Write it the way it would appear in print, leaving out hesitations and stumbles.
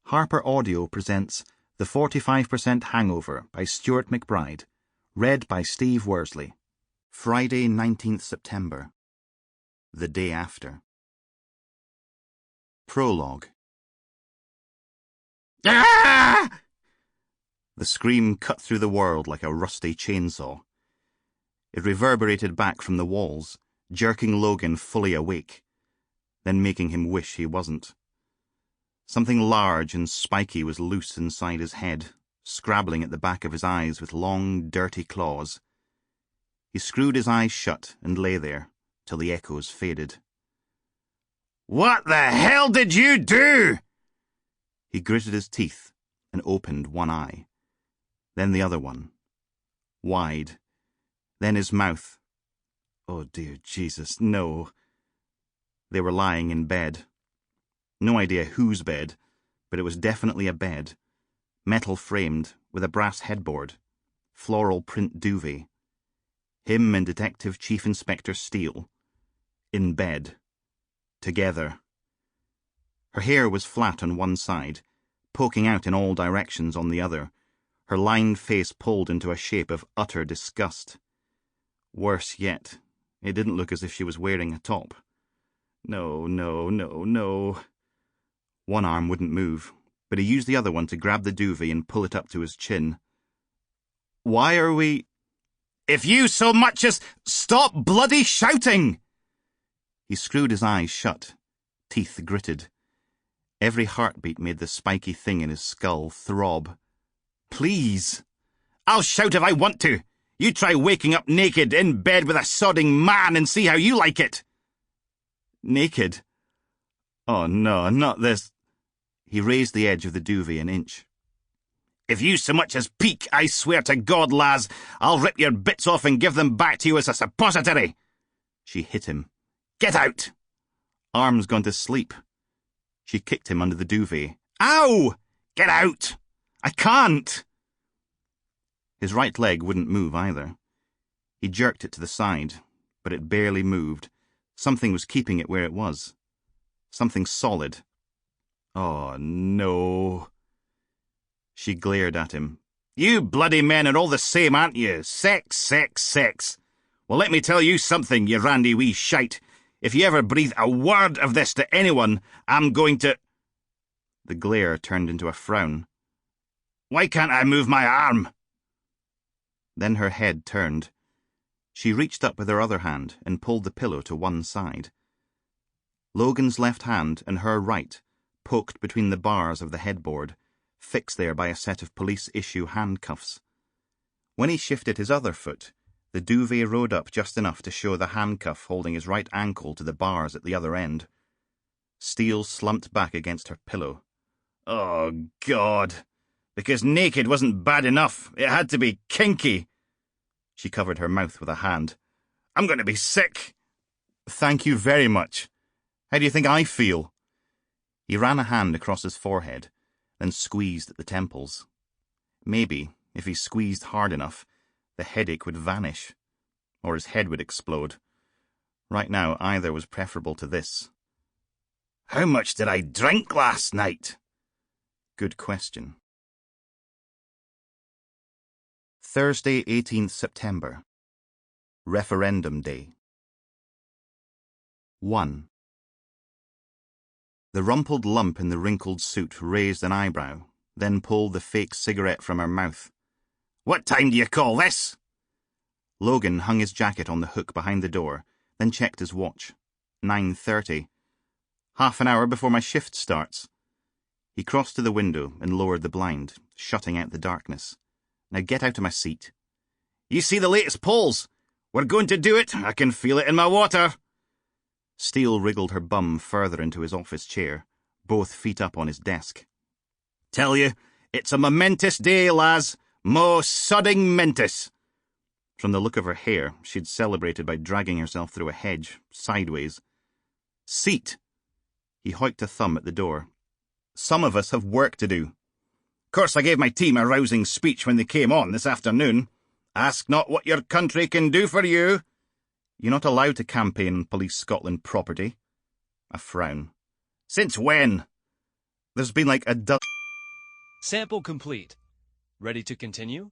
Harper Audio presents The 45% Hangover by Stuart MacBride, read by Steve Worsley. Friday, 19th September. The day after. Prologue. Ah! The scream cut through the world like a rusty chainsaw. It reverberated back from the walls, jerking Logan fully awake, then making him wish he wasn't. Something large and spiky was loose inside his head, scrabbling at the back of his eyes with long, dirty claws. He screwed his eyes shut and lay there, till the echoes faded. "What the hell did you do?" He gritted his teeth and opened one eye, then the other one, wide, then his mouth. Oh dear Jesus, no. They were lying in bed. No idea whose bed, but it was definitely a bed, metal framed, with a brass headboard, floral print duvet. Him and Detective Chief Inspector Steel, in bed, together. Her hair was flat on one side, poking out in all directions on the other, her lined face pulled into a shape of utter disgust. Worse yet, it didn't look as if she was wearing a top. No. One arm wouldn't move, but he used the other one to grab the duvet and pull it up to his chin. "Why are we—" "If you so much as stop bloody shouting!" He screwed his eyes shut, teeth gritted. Every heartbeat made the spiky thing in his skull throb. "Please!" "I'll shout if I want to. You try waking up naked in bed with a sodding man and see how you like it." Naked? Oh no, not this. He raised the edge of the duvet an inch. "If you so much as peek, I swear to God, Laz, I'll rip your bits off and give them back to you as a suppository." She hit him. "Get out!" Arm's gone to sleep. She kicked him under the duvet. "Ow! Get out! I can't!" His right leg wouldn't move either. He jerked it to the side, but it barely moved. Something was keeping it where it was. Something solid. Oh, no. She glared at him. "You bloody men are all the same, aren't you? Sex. Well, let me tell you something, you randy wee shite. If you ever breathe a word of this to anyone, I'm going to—" The glare turned into a frown. "Why can't I move my arm?" Then her head turned. She reached up with her other hand and pulled the pillow to one side. Logan's left hand and her right poked between the bars of the headboard, fixed there by a set of police-issue handcuffs. When he shifted his other foot, the duvet rode up just enough to show the handcuff holding his right ankle to the bars at the other end. Steel slumped back against her pillow. Oh, God. Because naked wasn't bad enough. It had to be kinky. She covered her mouth with a hand. "I'm going to be sick." "Thank you very much. How do you think I feel?" He ran a hand across his forehead, then squeezed at the temples. Maybe, if he squeezed hard enough, the headache would vanish, or his head would explode. Right now, either was preferable to this. "How much did I drink last night?" Good question. Thursday, 18th September. Referendum Day. 1. The rumpled lump in the wrinkled suit raised an eyebrow, then pulled the fake cigarette from her mouth. "What time do you call this?" Logan hung his jacket on the hook behind the door, then checked his watch. 9:30. "Half an hour before my shift starts." He crossed to the window and lowered the blind, shutting out the darkness. "Now get out of my seat." "You see the latest polls? We're going to do it. I can feel it in my water." Steel wriggled her bum further into his office chair, both feet up on his desk. "Tell you, it's a momentous day, Laz. Most sodding mentous." From the look of her hair, she'd celebrated by dragging herself through a hedge, sideways. "Seat." He hoiked a thumb at the door. "Some of us have work to do." "Course I gave my team a rousing speech when they came on this afternoon. Ask not what your country can do for you." "You're not allowed to campaign on Police Scotland property." A frown. "Since when?" "There's been like a Sample complete. Ready to continue?